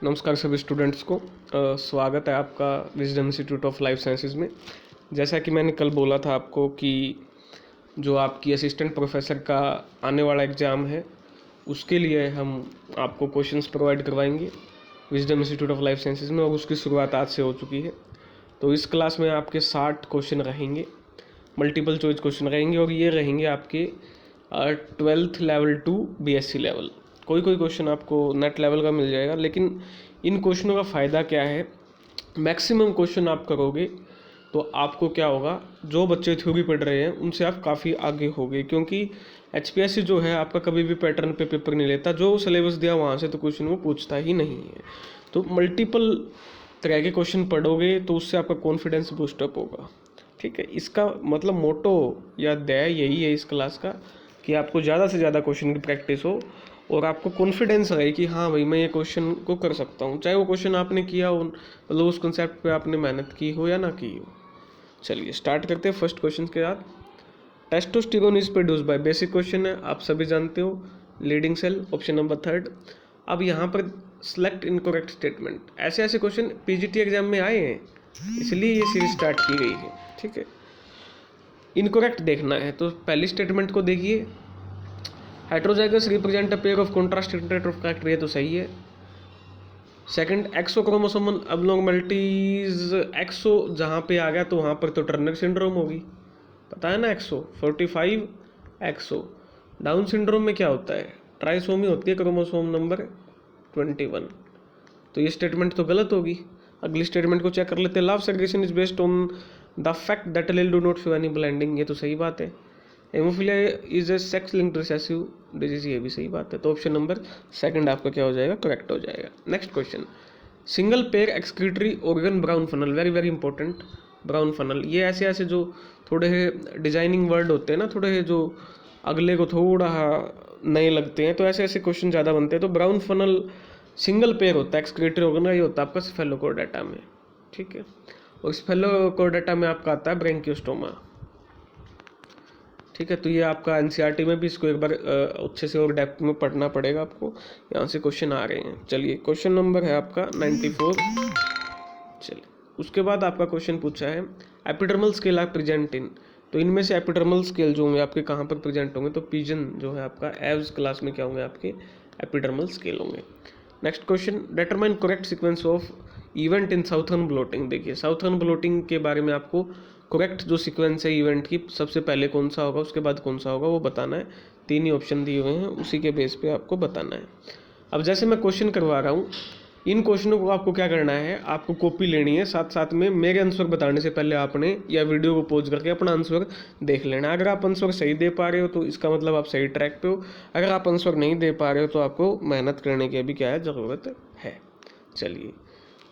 नमस्कार सभी स्टूडेंट्स को। स्वागत है आपका wisdom institute of life sciences में। जैसा कि मैंने कल बोला था आपको कि जो आपकी असिस्टेंट प्रोफेसर का आने वाला एग्ज़ाम है उसके लिए हम आपको क्वेश्चंस प्रोवाइड करवाएंगे wisdom institute of life sciences में, और उसकी शुरुआत आज से हो चुकी है। तो इस क्लास में आपके 60 क्वेश्चन रहेंगे, मल्टीपल चॉइस क्वेश्चन रहेंगे, और ये रहेंगे आपके 12th level to BSc level. कोई क्वेश्चन आपको नेट लेवल का मिल जाएगा, लेकिन इन क्वेश्चनों का फ़ायदा क्या है, मैक्सिमम क्वेश्चन आप करोगे तो आपको क्या होगा, जो बच्चे थ्योरी पढ़ रहे हैं उनसे आप काफ़ी आगे होगे, क्योंकि HPSC जो है आपका कभी भी पैटर्न पे पेपर नहीं लेता। जो सिलेबस दिया वहाँ से तो क्वेश्चन वो पूछता ही नहीं है। तो मल्टीपल तरह के क्वेश्चन पढ़ोगे तो उससे आपका कॉन्फिडेंस बूस्टअप होगा। ठीक है, इसका मतलब मोटो या ध्येय यही है इस क्लास का कि आपको ज़्यादा से ज़्यादा क्वेश्चन की प्रैक्टिस हो और आपको कॉन्फिडेंस रहे कि हाँ भाई मैं ये क्वेश्चन को कर सकता हूँ, चाहे वो क्वेश्चन आपने किया हो, मतलब उस कंसेप्ट पे आपने मेहनत की हो या ना की हो। चलिए स्टार्ट करते हैं फर्स्ट क्वेश्चन के साथ। Testosterone is produce by, basic question है, आप सभी जानते हो, लीडिंग सेल, ऑप्शन नंबर 3। अब यहाँ पर सेलेक्ट इनकरेक्ट स्टेटमेंट, ऐसे ऐसे क्वेश्चन PGT एग्जाम में आए हैं, इसलिए ये सीरीज स्टार्ट की गई है। ठीक है, इनकरेक्ट देखना है तो पहली स्टेटमेंट को देखिए, heterozygous represent a pair of contrasted of character, ये तो सही है। सेकंड, एक्सोक्रोमोसोमल अबनॉर्मलिटीज, एक्सो जहाँ पे आ गया तो वहाँ पर तो टर्नर सिंड्रोम होगी, पता है ना, 145 एक्सो। डाउन सिंड्रोम में क्या होता है, ट्राइसोमी होती है क्रोमोसोम नंबर 21, तो ये स्टेटमेंट तो गलत होगी। अगली स्टेटमेंट को चेक कर लेते हैं, love segregation is based on the fact that allele do not show any blending, ये तो सही बात है। Haemophilia is a sex linked recessive disease, ये भी सही बात है। तो ऑप्शन नंबर 2 आपका क्या हो जाएगा, करेक्ट हो जाएगा। Next question, single pair excretory organ brown funnel, very very important, brown funnel. ये ऐसे ऐसे जो थोड़े डिजाइनिंग वर्ड होते हैं ना, थोड़े जो अगले को थोड़ा नए लगते हैं, तो ऐसे ऐसे क्वेश्चन ज़्यादा बनते हैं। तो ब्राउन फनल सिंगल पेयर होता है एक्सक्रीटरी ऑर्गन का, ये होता है आपका स्फेलोकोडाटा में। ठीक है, और स्फेलोकोडाटा में आपका आता है ब्रेंकियोस्टोमा। ठीक है, तो ये आपका NCERT में भी इसको एक बार अच्छे से और डेप्थ में पढ़ना पड़ेगा आपको, यहाँ से क्वेश्चन आ रहे हैं। चलिए क्वेश्चन नंबर है आपका 94। चलिए उसके बाद आपका क्वेश्चन पूछा है, epidermal scale are present in, तो इनमें से एपिडर्मल स्केल जो होंगे आपके कहाँ पर प्रेजेंट होंगे, तो पिजन जो है आपका एव्स क्लास में क्या होंगे, आपके एपिडर्मल स्केल होंगे। Next question, determine correct sequence of event in southern blotting. देखिए साउथर्न ब्लोटिंग के बारे में आपको करेक्ट जो सीक्वेंस है इवेंट की, सबसे पहले कौन सा होगा, उसके बाद कौन सा होगा, वो बताना है। 3 ही ऑप्शन दिए हुए हैं, उसी के बेस पे आपको बताना है। अब जैसे मैं क्वेश्चन करवा रहा हूँ, इन क्वेश्चनों को आपको क्या करना है, आपको कॉपी लेनी है, साथ साथ में मेरे आंसर बताने से पहले आपने या वीडियो को पॉज करके अपना आंसर देख लेना। अगर आप आंसर सही दे पा रहे हो तो इसका मतलब आप सही ट्रैक पे हो, अगर आप आंसर नहीं दे पा रहे हो तो आपको मेहनत करने की भी क्या है, ज़रूरत है। चलिए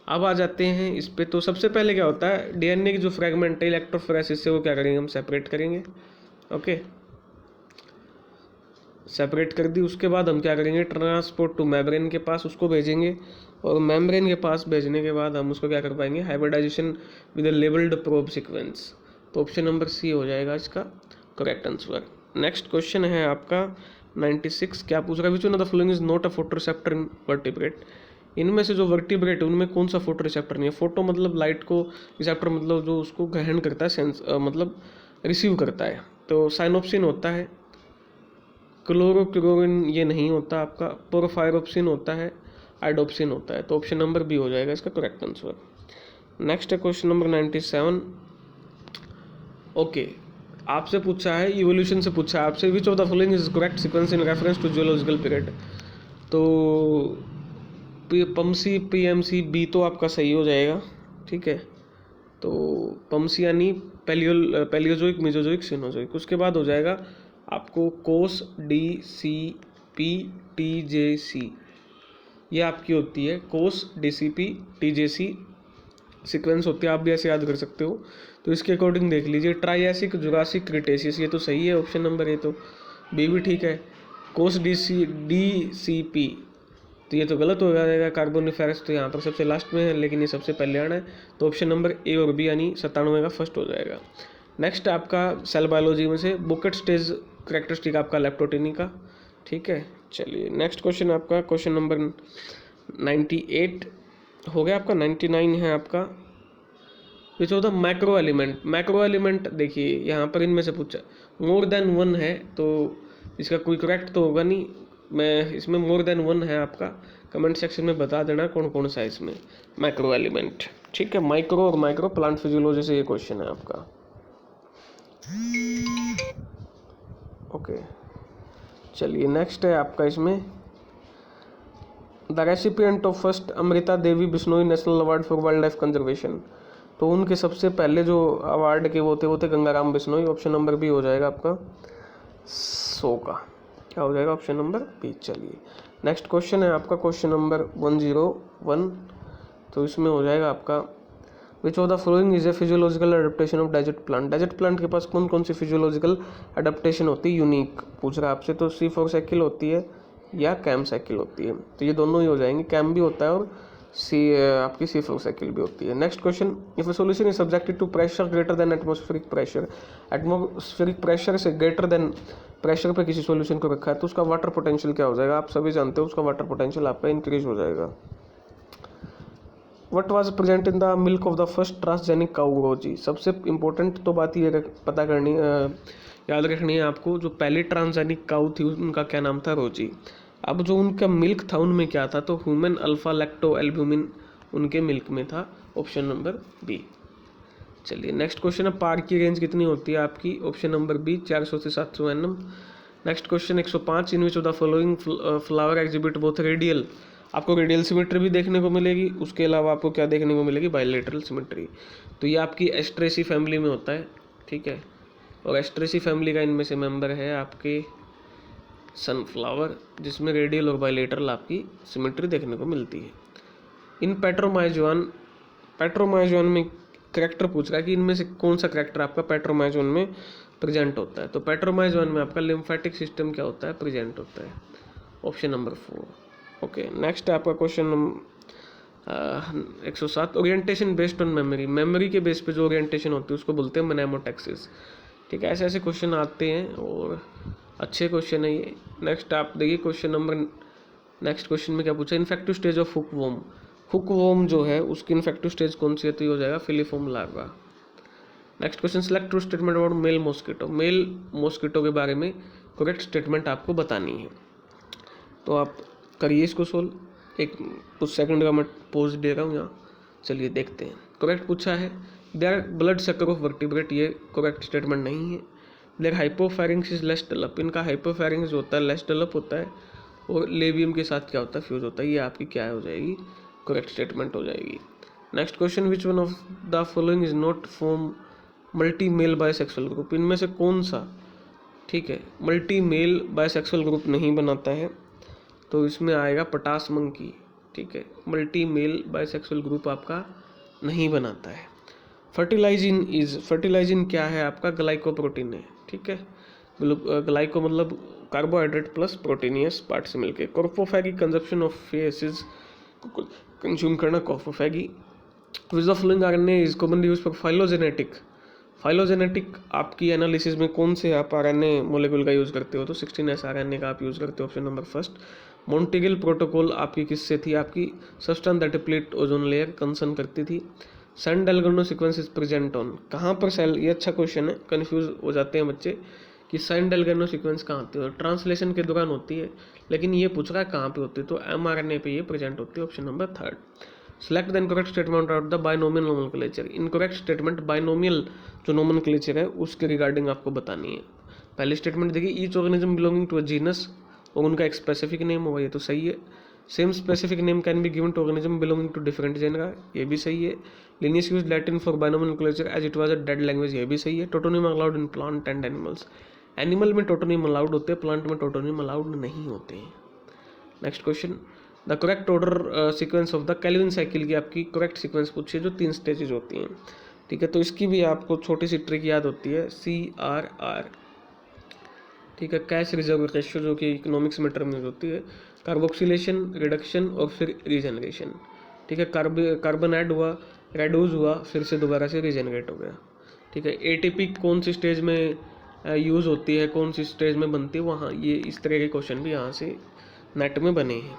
अब आ जाते हैं इस पे। तो सबसे पहले क्या होता है, DNA की जो फ्रेगमेंट है इलेक्ट्रोफोरेसिस से वो क्या करेंगे, हम सेपरेट करेंगे। ओके, सेपरेट कर दी, उसके बाद हम क्या करेंगे, ट्रांसपोर्ट टू मेम्ब्रेन के पास उसको भेजेंगे, और मेम्ब्रेन के पास भेजने के बाद हम उसको क्या कर पाएंगे, hybridization with labelled probe sequence. तो ऑप्शन नंबर C हो जाएगा इसका करेक्ट आंसर। नेक्स्ट क्वेश्चन है आपका 96, क्या पूछ रहा है, विच one of the following is not a photo receptor in vertebrate. इनमें से जो वर्टिब्रेट है उनमें कौन सा फोटो रिसेप्टर नहीं है। फोटो मतलब लाइट को, रिसेप्टर मतलब जो उसको ग्रहण करता है, सेंस मतलब रिसीव करता है। तो साइनोप्सिन होता है, क्लोरोक्लोरिन ये नहीं होता आपका, पोरोफायरोप्सिन होता है, आइडोप्सिन होता है। तो ऑप्शन नंबर B हो जाएगा इसका करेक्ट आंसर। नेक्स्ट है क्वेश्चन नंबर 97। ओके, आपसे पूछा है, इवोल्यूशन से पूछा है आपसे, which of the following is correct sequence in reference to geological period. तो PMC PMC B तो आपका सही हो जाएगा। ठीक है, तो PMC यानी पैलियोजोइक, मेसोजोइक, सिनोजोइक। उसके बाद हो जाएगा आपको कोस DCP TJC, ये आपकी होती है कोस DCP TJC सीक्वेंस होती है, आप भी ऐसे याद कर सकते हो। तो इसके अकॉर्डिंग देख लीजिए, ट्राइएसिक, जुरासिक, क्रिटेशियस, ये तो सही है ऑप्शन नंबर A, तो B भी ठीक है। कोस DCP तो ये तो गलत हो जाएगा, कार्बोनिफेरस तो यहाँ पर सबसे लास्ट में है, लेकिन ये सबसे पहले आना है। तो ऑप्शन नंबर A और B यानी 97 का फर्स्ट हो जाएगा। नेक्स्ट आपका सेल बायोलॉजी में से बुकेट स्टेज करेक्टरिस्टिक आपका लेप्टोटेनी का। ठीक है, चलिए नेक्स्ट क्वेश्चन आपका क्वेश्चन नंबर 98 हो गया आपका, 99 है आपका which of the macro element. Macro element देखिए यहाँ पर इनमें से पूछा, मोर देन वन है तो इसका कोई करेक्ट तो होगा नहीं। मैं इसमें मोर देन वन है आपका, कमेंट सेक्शन में बता देना कौन कौन सा है इसमें मैक्रो एलिमेंट। ठीक है, माइक्रो और माइक्रो प्लांट फिजियोलॉजी से ये क्वेश्चन है आपका। ओके चलिए नेक्स्ट है आपका इसमें, the recipient of first Amrita Devi Bishnoi national award for wildlife conservation. तो उनके सबसे पहले जो अवार्ड के वो थे Gangaram Bishnoi. Option number B हो जाएगा आपका 100 का, क्या हो जाएगा ऑप्शन नंबर बी। चलिए नेक्स्ट क्वेश्चन है आपका क्वेश्चन नंबर 101। तो इसमें हो जाएगा आपका which of the following is a physiological adaptation of desert plant. Desert plant के पास कौन कौन सी फिजियोलॉजिकल एडेप्टेशन होती है यूनिक, पूछ रहा है आपसे। तो C4 साइकिल होती है या कैम साइकिल होती है, तो ये दोनों ही हो जाएंगे, कैम भी होता है और आपकी C4 साइकिल भी होती है। Next question, if a solution is subjected to pressure greater than atmospheric pressure, atmospheric pressure से ग्रेटर देन प्रेशर पे किसी सॉल्यूशन को रखा है तो उसका वाटर पोटेंशियल क्या हो जाएगा। आप सभी जानते हो उसका वाटर पोटेंशियल आपका इंक्रीज हो जाएगा। What was present in the milk of the first transgenic cow Rosie. सबसे इंपॉर्टेंट तो बात ये पता करनी याद रखनी है आपको, जो पहली ट्रांसजेनिक काऊ थी उनका क्या नाम था, रोजी। अब जो उनका मिल्क था उनमें क्या था, तो ह्यूमन अल्फा लैक्टो एल्ब्यूमिन उनके मिल्क में था, ऑप्शन नंबर बी। चलिए नेक्स्ट क्वेश्चन है, पार की रेंज कितनी होती है आपकी, ऑप्शन नंबर बी 400 से 700 nm। Next question 105, in which of the following flower exhibit both radial. आपको रेडियल सिमेट्री भी देखने को मिलेगी, उसके अलावा आपको क्या देखने को मिलेगी, बायलैटरल सिमेट्री। तो ये आपकी एस्ट्रेसी फैमिली में होता है, ठीक है। और एस्ट्रेसी फैमिली का इनमें से मेंबर है आपके सनफ्लावर, जिसमें रेडियल और बायलैटरल आपकी सिमेट्री देखने को मिलती है। इन पेट्रोमाइजोन में करैक्टर पूछ रहा है कि इनमें से कौन सा करैक्टर आपका पेट्रोमाइजोन में प्रेजेंट होता है। तो पेट्रोमाइजोन में आपका लिम्फेटिक सिस्टम क्या होता है, प्रेजेंट होता है, ऑप्शन नंबर 4। ओके नेक्स्ट है आपका question number 107, orientation based on memory. Memory के बेस पे जो ओरिएंटेशन होती है उसको बोलते हैं मनेमोटैक्सिस, ठीक है। ऐसे ऐसे क्वेश्चन आते हैं और अच्छे क्वेश्चन है ये। नेक्स्ट आप देखिए क्वेश्चन नंबर, नेक्स्ट क्वेश्चन में क्या पूछा, इन्फेक्टिव स्टेज ऑफ हुकवॉर्म। हुकवॉर्म जो है उसकी इन्फेक्टिव स्टेज कौन सी है, तो ये हो जाएगा filiform larva. Next question, select true statement about male mosquito. Male mosquito के बारे में करेक्ट स्टेटमेंट आपको बतानी है, तो आप करिए इसको सोल्व। एक कुछ सेकंड का मैं पोज दे रहा हूँ यहाँ, चलिए देखते हैं। करेक्ट पूछा है, their blood sucker of vertebrate, ये करेक्ट स्टेटमेंट नहीं है। Their hypopharynx is less develop, इनका हाइपोफेरिंग्स जो होता है लेस डेवलप होता है और लेबियम के साथ क्या होता है, फ्यूज होता है। ये आपकी क्या हो जाएगी, करेक्ट स्टेटमेंट हो जाएगी। Next question, which one of the following is not form multi male bisexual group. इनमें से कौन सा, ठीक है, मल्टी मेल बायसेक्सुअल ग्रुप नहीं बनाता है, तो इसमें आएगा पोटास मंकी, ठीक है। मल्टी मेल बायसेक्सुअल ग्रुप आपका नहीं बनाता है। फर्टिलाइजिन क्या है आपका, ग्लाइकोप्रोटीन है, ठीक है। ग्लाइको मतलब कार्बोहाइड्रेट प्लस प्रोटीनियस पार्ट से मिलके। Coprophagy consumption of faeces, consume करना coprophagy. Which the following RNA is commonly used for phylogenetic. Phylogenetic आपकी एनालिसिस में कौन से आप आरएनए मोलेक्यूल का यूज़ करते हो, तो 16S आरएनए का आप यूज़ करते हो, ऑप्शन नंबर फर्स्ट। मॉन्टेगिल प्रोटोकॉल आपकी किससे थी, आपकी substance that deplete ozone layer concern करती थी। सन डेलगोनो सीक्वेंस इज प्रेजेंट ऑन, कहाँ पर सेल, ये अच्छा क्वेश्चन है, कंफ्यूज हो जाते हैं बच्चे कि सन डेलगोनो सीक्वेंस कहाँ होती है, ट्रांसलेशन के दौरान होती है, लेकिन ये पूछ रहा है कहाँ पे होती है, तो mRNA पे ये प्रेजेंट होती है, option number third. Select the incorrect statement out the binomial nomenclature. Incorrect statement binomial जो नोमेनक्लेचर है उसके रिगार्डिंग आपको बतानी है। पहली स्टेटमेंट देखिए, each organism belonging to a genus, और उनका एक स्पेसिफिक नेम होगा, ये तो सही है। Same specific name can be given to organism belonging to different genera, ये भी सही है। Linnaeus use Latin for binomenclature as it was a dead language, ये भी सही है। Tautonym allowed in plant and animals, animal में टोटोनिम अलाउड होते हैं, प्लांट में टोटोनिम अलाउड नहीं होते हैं। Next question, the correct order sequence of the Calvin cycle की आपकी करेक्ट सीक्वेंस पूछी है, जो 3 स्टेजेज होती हैं, ठीक है। तो इसकी भी आपको छोटी सी ट्रिक याद होती है, CRR, ठीक है, कैश रिजर्व रेशियो, जो कि इकोनॉमिक्स में टर्म यूज होती है। कार्बोक्सिलेशन, रिडक्शन और फिर रीजनरेशन, ठीक है। कार्बन ऐड हुआ, रेड्यूस हुआ, फिर से दोबारा से रीजनरेट हो गया, ठीक है। ATP कौन सी स्टेज में यूज़ होती है, कौन सी स्टेज में बनती है, वहाँ ये इस तरह के क्वेश्चन भी यहाँ से नेट में बने हैं।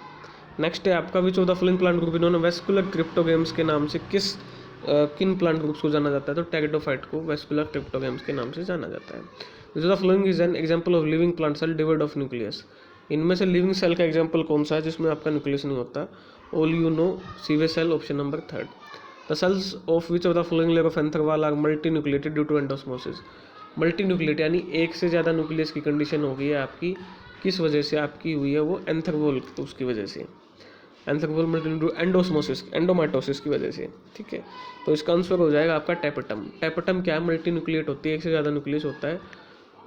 नेक्स्ट है आपका which of the following plant group इन्होंने वेस्कुलर क्रिप्टोगेम्स के नाम से किन प्लांट ग्रुप्स को जाना जाता है? तो टेरिडोफाइट को वेस्कुलर क्रिप्टोगेम्स के नाम से जाना जाता है। Which of the following is an example of living plant cell devoid of nucleus? इनमें से लिविंग सेल का एग्जांपल कौन सा है जिसमें आपका न्यूक्लियस नहीं होता? All you know sieve cell, option number 3। The cells of which of the following layer of anther wall are multinucleated due to endosmosis? Multinucleate यानी एक से ज़्यादा न्यूक्लियस की कंडीशन हो गई है आपकी, किस वजह से आपकी हुई है? वो एंथर वॉल, तो उसकी वजह से एंथर वॉल मल्टी एंडोस्मोसिस, एंडोमाइटोसिस की वजह से, ठीक है। तो इसका आंसर हो जाएगा आपका टेपेटम। टेपेटम क्या है? मल्टी न्यूक्लिएट होती है, एक से ज़्यादा न्यूक्लियस होता है,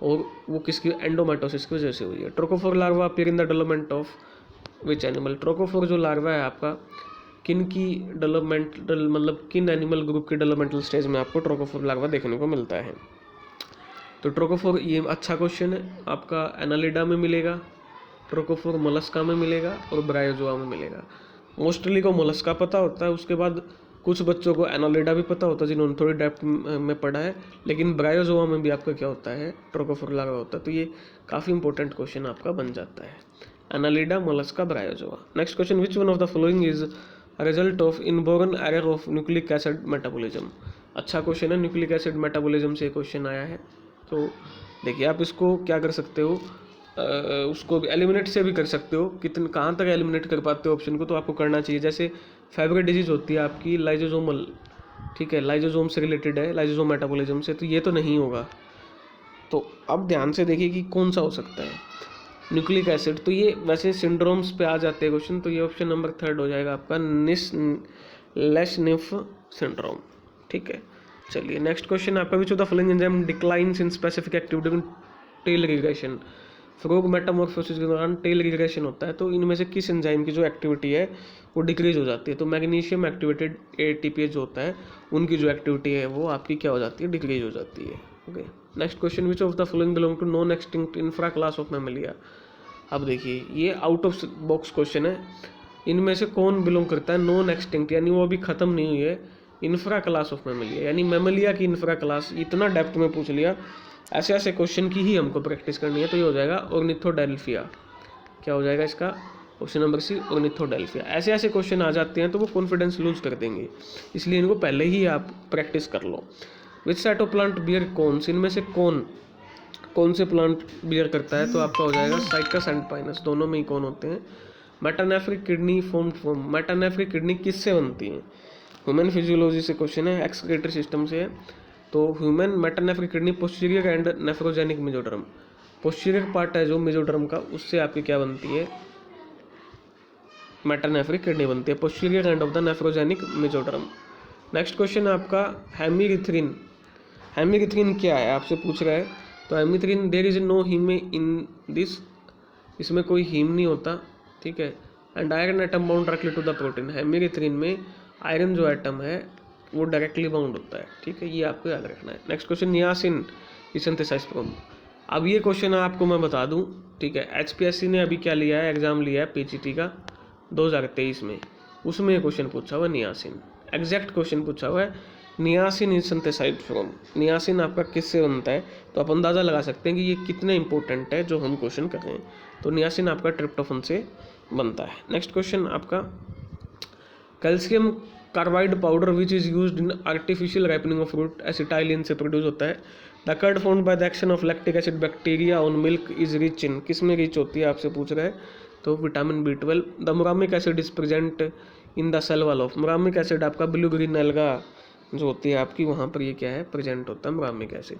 और वो किसकी? एंडोमाइटोसिस की वजह से हुई है। Trochophore larva appear in the development of which animal? Trochophore जो लार्वा है आपका किन की डेवलपमेंटल, मतलब किन एनिमल ग्रुप के डेवलपमेंटल स्टेज में आपको ट्रोकोफोर लार्वा देखने को मिलता है? तो ट्रोकोफोर, ये अच्छा क्वेश्चन है, आपका एनालिडा में मिलेगा, ट्रोकोफोर मोलस्का में मिलेगा और ब्रायोजोआ में मिलेगा। मोस्टली को मोलस्का पता होता है, उसके बाद कुछ बच्चों को एनालिडा भी पता होता है जिन्होंने थोड़ी डेप्थ में पढ़ा है, लेकिन ब्रायोजोआ में भी आपका क्या होता है? ट्रोकोफोर लार्वा होता है। तो ये काफ़ी इंपॉर्टेंट क्वेश्चन आपका बन जाता है, Annelida, Mollusca, Bryozoa. Next question, which one of the following is result of inborn error of nucleic acid metabolism? अच्छा क्वेश्चन है, न्यूक्लिक एसिड मेटाबॉलिज्म से क्वेश्चन आया है। तो देखिए आप इसको क्या कर सकते हो, उसको एलिमिनेट से भी कर सकते हो, कितने कहाँ तक एलिमिनेट कर पाते हो ऑप्शन को, तो आपको करना चाहिए। जैसे फेब्री डिजीज होती है आपकी लाइजोजोमल, ठीक है, लाइजोजोम से रिलेटेड है, लाइजोजोम मेटाबॉलिज्म से, तो ये तो नहीं होगा। तो अब ध्यान से देखिए कि कौन सा हो सकता है न्यूक्लिक एसिड। तो ये वैसे सिंड्रोम्स पे आ जाते हैं क्वेश्चन, तो ये ऑप्शन नंबर 3 हो जाएगा आपका, लेशनिफ सिंड्रोम, ठीक है। चलिए नेक्स्ट क्वेश्चन आपका, which of the following enzyme declines in specific activity in tail regression? Frog metamorphosis के दौरान टेल रिग्रेशन होता है, तो इनमें से किस एंजाइम की जो एक्टिविटी है वो डिक्रीज हो जाती है? तो मैग्नीशियम एक्टिवेटेड एटीपीएच जो होता है, उनकी जो एक्टिविटी है वो आपकी क्या हो जाती है? डिक्रीज हो जाती है। Okay, next question, which of the following belong to non extinct infraclass of Mammalia? अब देखिए ये आउट ऑफ बॉक्स क्वेश्चन है, इनमें से कौन बिलोंग करता है नॉन एक्सटिंक्ट, यानी वो अभी खत्म नहीं हुई है, इंफ्रा क्लास ऑफ मैमलिया, यानी मैमलिया की इंफ्रा क्लास। इतना डेप्थ में पूछ लिया, ऐसे ऐसे क्वेश्चन की ही हमको प्रैक्टिस करनी है। तो ये हो जाएगा ऑर्निथोडेल्फिया। क्या हो जाएगा इसका? Option number C, Ornithodelphia. ऐसे ऐसे क्वेश्चन आ जाते हैं तो वो कॉन्फिडेंस लूज कर देंगे, इसलिए इनको पहले ही आप प्रैक्टिस कर लो। Which set of plant bear cones? इनमें से कौन से प्लांट बियर करता है? तो आपका हो जाएगा साइकस एंड पाइनस, दोनों में ही कौन होते हैं? Metanephric kidney form. Metanephric kidney किससे बनती है? ह्यूमन फिजियोलॉजी से क्वेश्चन है, एक्सक्रीटरी सिस्टम से है। तो human metanephric kidney posterior and nephrogenic mesoderm, posterior part है जो मेजोडर्म का, उससे आपकी क्या बनती है? मेटानेफ्रिक किडनी बनती है, posterior end of the nephrogenic mesoderm. Next question आपका हेमिरिथ्रिन। हेमिरिथ्रिन क्या है आपसे पूछ रहा है? तो haemerythrin, there is no haem in this, इसमें कोई हीम नहीं होता, ठीक है। And iron atom bound directly to the protein, haemerythrin में आयरन जो एटम है वो डायरेक्टली बाउंड होता है, ठीक है, ये आपको याद रखना है। नेक्स्ट क्वेश्चन, नियासिन की सिंथेसाइज फ्रॉम। अब ये क्वेश्चन आपको मैं बता दूं, ठीक है, एचपीएससी ने अभी क्या लिया है, एग्जाम लिया है पीजीटी का 2023 में, उसमें ये क्वेश्चन पूछा हुआ है नियासिन, एग्जैक्ट क्वेश्चन पूछा हुआ है, niacin is synthesized from. Niacin आपका किससे बनता है? तो आप अंदाज़ा लगा सकते हैं कि ये कितने इंपॉर्टेंट है जो हम क्वेश्चन कर रहे हैं। तो नियासिन आपका ट्रिप्टोफन से बनता है। नेक्स्ट क्वेश्चन आपका, calcium carbide powder which is used in artificial ripening of fruit, acetylene से प्रोड्यूस होता है। The curd found by the action of lactic acid bacteria on milk is rich in, किस में rich होती है आपसे पूछ रहा है? तो vitamin B12। The muramic acid is present in the cell wall of, muramic acid आपका ब्लू ग्रीन एल्गा जो होती है आपकी, वहाँ पर ये क्या है? प्रेजेंट होता है muramic acid.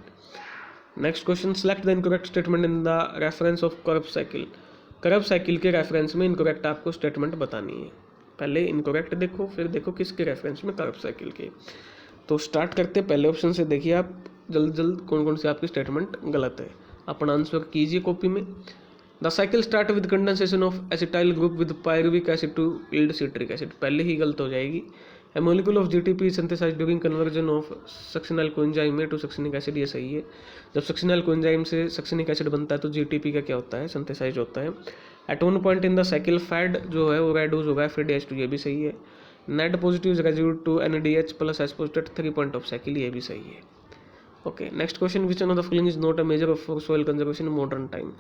Next question, select the incorrect statement in the reference of Krebs cycle. Krebs cycle के रेफरेंस में इनकरेक्ट आपको स्टेटमेंट बतानी है। पहले इनकरेक्ट देखो, फिर देखो किसके रेफरेंस में, कर्व साइकिल के। तो स्टार्ट करते पहले ऑप्शन से, देखिए आप जल्द जल्द कौन कौन सी आपकी स्टेटमेंट गलत है, अपना आंसर कीजिए कॉपी में। The cycle start with condensation of acetyl group with pyruvic acid to yield citric acid, पहले ही गलत हो जाएगी। A molecule of GTP synthesised during conversion of succinyl coenzyme to succinic acid, ये सही है। जब सक्सिनल कोएंजाइम से सक्सिनिक एसिड बनता है तो जीटीपी का क्या होता है? सिंथेसाइज होता है। At one point in the cycle fat जो है वो रेड्यूस होगा FADH2, ये भी सही है। Net positive residue to NADH plus S positive 3 point of cycle, ये भी सही है। Okay, next question, which one of the following is not a major for soil conservation in modern time.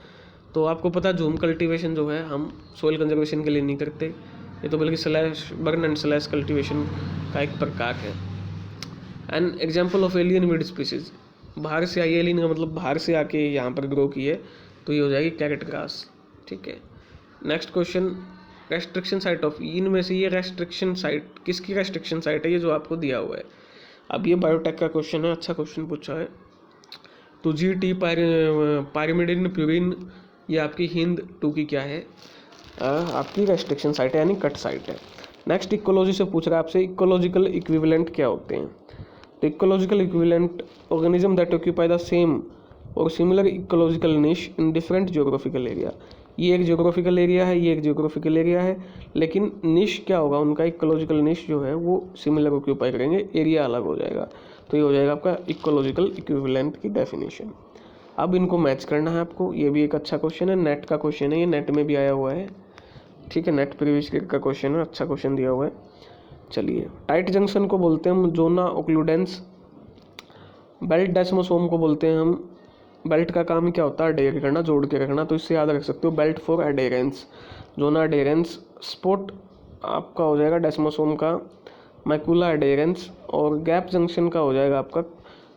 तो आपको पता है जूम कल्टीवेशन जो है हम सोइल कंजर्वेशन के लिए नहीं करते, ये तो बल्कि slash burn and slash cultivation का एक प्रकार है। An example of alien weed species, बाहर से आई एलियन का मतलब बाहर से आके यहाँ पर ग्रो की है, तो ये हो जाएगी कैरेट ग्रास। ठीक है, next question, restriction site of, इनमें से ये रेस्ट्रिक्शन साइट किसकी रेस्ट्रिक्शन साइट है, ये जो आपको दिया हुआ है। अब ये बायोटेक का क्वेश्चन है, अच्छा क्वेश्चन पूछा है। तो GT पायरिमिडिन प्यूरिन, ये आपकी हिंद 2 की क्या है, आपकी रेस्ट्रिक्शन साइट है, यानी कट साइट है। नेक्स्ट इकोलॉजी से पूछ रहा है आपसे, इकोलॉजिकल इक्विवेलेंट क्या होते हैं। तो ecological equivalent, organism that occupy the same और सिमिलर इकोलॉजिकल निश इन डिफरेंट जियोग्राफिकल एरिया। ये एक जियोग्राफिकल एरिया है, ये एक जियोग्राफिकल एरिया है, लेकिन निश क्या होगा उनका, इकोलॉजिकल निश जो है वो सिमिलर ऑक्यूपाई करेंगे, एरिया अलग हो जाएगा। तो ये हो जाएगा आपका इकोलॉजिकल इक्विवेलेंट की डेफिनेशन। अब इनको मैच करना है आपको, ये भी एक अच्छा क्वेश्चन है, नेट का क्वेश्चन है, ये नेट में भी आया हुआ है। ठीक है, नेट प्रीवियस ईयर का क्वेश्चन है, अच्छा क्वेश्चन दिया हुआ है। चलिए, टाइट जंक्शन को बोलते हैं हम जोना ओक्लूडेंस, बेल्ट डेस्मोसोम को बोलते हैं हम, बेल्ट का काम क्या होता है, अडेयर करना, जोड़ के रखना, तो इससे याद रख सकते हो belt for adherence, zona adherence. Sport आपका हो जाएगा डेस्मोसोम का मैकुला अडेरेंस, और गैप जंक्शन का हो जाएगा आपका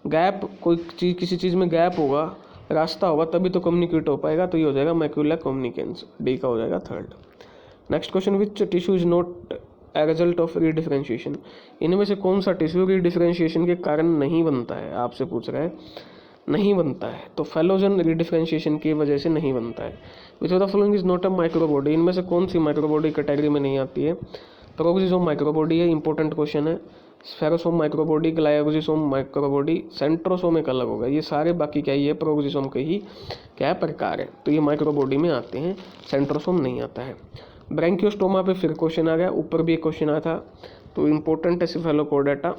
गैप, कोई चीज़ किसी चीज़ में गैप होगा, रास्ता होगा, तभी तो कम्युनिकेट हो पाएगा, तो ये हो जाएगा मैकुला कम्युनिकेंस, डी का हो जाएगा third. Next question, which tissue is not a result of रीडिफरेंशिएशन, इनमें से कौन सा टिश्यू रीडिफरेंशिएशन के कारण नहीं बनता है, आपसे पूछ रहा है, नहीं बनता है। तो फेलोजन रीडिफरेंशिएशन की वजह से नहीं बनता है। Which of the following is not a microbody, इनमें से कौन सी माइक्रोबॉडी कैटेगरी में नहीं आती है। प्रोक्सिसोम माइक्रोबॉडी है, इंपॉर्टेंट क्वेश्चन है। स्फेरोसोम माइक्रोबॉडी, ग्लायोक्सिसोम माइक्रोबॉडी, सेंट्रोसोम एक अलग होगा, ये सारे बाकी क्या ही है, प्रोक्सिसोम के ही क्या प्रकार है, तो ये माइक्रोबॉडी में आते हैं, सेंट्रोसोम नहीं आता है। ब्रैंकियोस्टोमा पे फिर क्वेश्चन आ गया, ऊपर भी एक क्वेश्चन आया था, तो इंपॉर्टेंट है सिफेलोकोडाटा।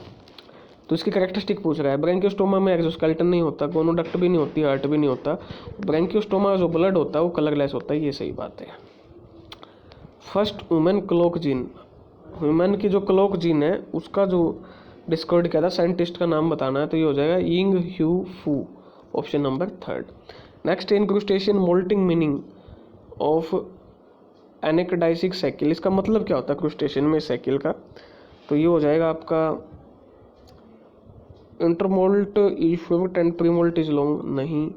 तो इसकी कैरेक्टरिस्टिक पूछ रहा है, ब्रैंकियोस्टोमा में एक्सोस्केलेटन नहीं होता, गोनोडक्ट भी नहीं होती, हार्ट भी नहीं होता, ब्रैंकियोस्टोमा जो ब्लड होता है वो कलरलेस होता है, ये सही बात है। First human clock gene, human की जो क्लॉक जीन है उसका जो डिस्कवर्ड किया था, साइंटिस्ट का नाम बताना है, तो ये हो जाएगा यिंग ह्यू फू, option number third. Next, incrustation moulting meaning of anecdysic cycle, इसका मतलब क्या होता है क्रूस्टेशन में साइकिल का, तो ये हो जाएगा आपका intermoult is short and premoult is long, नहीं,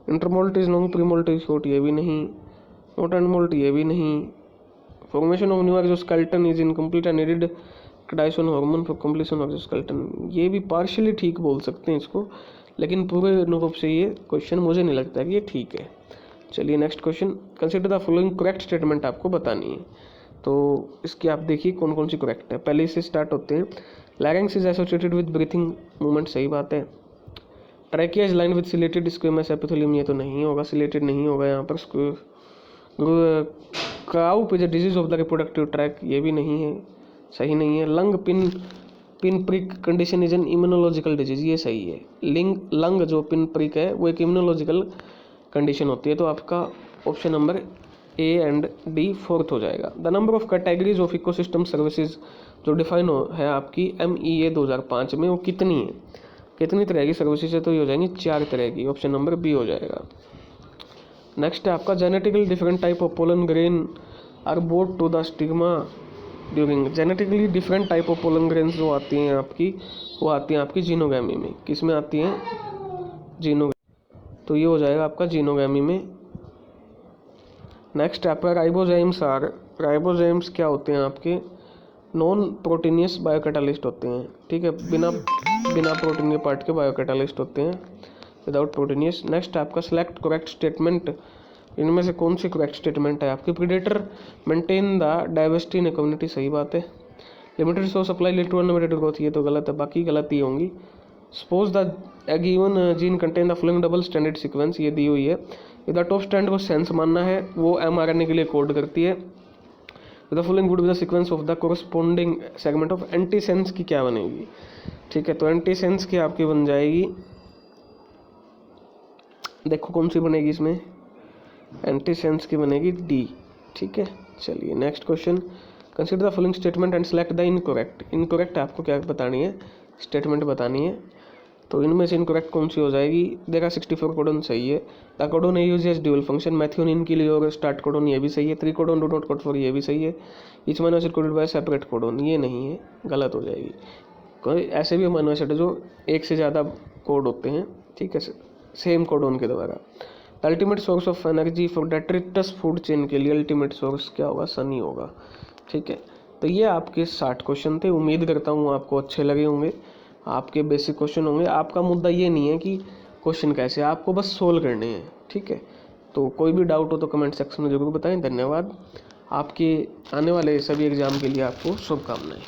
intermoult is long premoult is short, ये भी नहीं, नोट एंड मोल्ट ये भी नहीं, formation of new exoskeleton is incomplete and needed ecdysone hormone for completion of exoskeleton, ये भी पार्शियली ठीक बोल सकते हैं इसको, लेकिन पूरे रूप से ये क्वेश्चन मुझे नहीं लगता कि ये ठीक है। चलिए next question, consider the following correct statement आपको बतानी है, तो इसकी आप देखिए कौन कौन सी करेक्ट है। पहले से स्टार्ट होते हैं, larynx is associated with breathing movement, सही बात है। Trachea is line with chelated squamous epithelium, ये तो नहीं होगा, सिलेटेड नहीं होगा यहाँ पर। क्राउप is a disease of the reproductive tract, ये भी नहीं है, सही नहीं है। Lung pin prick condition is an immunological disease, ये सही है। लंग जो पिन प्रिक है वो एक इम्यूनोलॉजिकल कंडीशन होती है, तो आपका option number A and D fourth हो जाएगा। The number of categories of ecosystem services जो डिफाइन है आपकी MEA 2005 में, वो कितनी है, कितनी तरह की सर्विसेज है, तो ये हो जाएंगी 4 तरह की, ऑप्शन नंबर बी हो जाएगा। नेक्स्ट है आपका genetically different type of pollen grain are brought to the stigma during, genetically different type of pollen grains जो आती हैं आपकी, वो आती हैं आपकी जीनोगैमी में, किस में आती हैं, जीनोगैमी, तो ये हो जाएगा आपका जीनोगैमी में। नेक्स्ट आपका राइबोजाइम्स आर, राइबोजाइम्स क्या होते हैं आपके, नॉन प्रोटीनियस बायोकैटालिस्ट होते हैं, ठीक है, बिना प्रोटीन के पार्ट के बायोकैटालिस्ट होते हैं, विदाउट प्रोटीनियस। नेक्स्ट आपका सेलेक्ट करेक्ट स्टेटमेंट, इनमें से कौन सी करेक्ट स्टेटमेंट है आपकी, predator maintain the diversity in a community, सही बात है। Limited source supply lead to unlimited growth, ये तो गलत है, बाकी गलत ही होंगी। Suppose the given gene contain the following double standard sequence, ये दी हुई है। विद द टॉप स्टैंड को सेंस मानना है, वो mRNA के लिए कोड करती है। With the following would be the sequence of the corresponding segment of antisense की क्या बनेगी, ठीक है, तो एंटीसेंस की आपकी बन जाएगी, देखो कौन सी बनेगी इसमें, एंटीसेंस की बनेगी डी, ठीक है। चलिए next question, consider the following statement and select the incorrect, incorrect आपको क्या बतानी है, स्टेटमेंट बतानी है। तो इनमें से इनकरेक्ट कौन सी हो जाएगी? देखा 64 कोडन सही है। The codon A use as dual function methionine के लिए और स्टार्ट कोडन ये भी सही है। 3 codon do not code for ये भी सही है। Etch amino acid coded by separate codon ये नहीं है, गलत हो जाएगी। कोई ऐसे भी अमीनो एसिड जो एक से ज़्यादा कोड होते हैं, ठीक है, सेम कोडन के द्वारा। Ultimate source of energy for detritus food chain के लिए अल्टीमेट सोर्स क्या होगा? सनी होगा, ठीक है। तो ये आपके 60 क्वेश्चन थे। उम्मीद करता हूँ आपको अच्छे लगे होंगे। आपके बेसिक क्वेश्चन होंगे। आपका मुद्दा ये नहीं है कि क्वेश्चन कैसे, आपको बस सोल्व करने हैं, ठीक है। तो कोई भी डाउट हो तो कमेंट सेक्शन में जरूर बताएं। धन्यवाद। आपके आने वाले सभी एग्ज़ाम के लिए आपको शुभकामनाएं।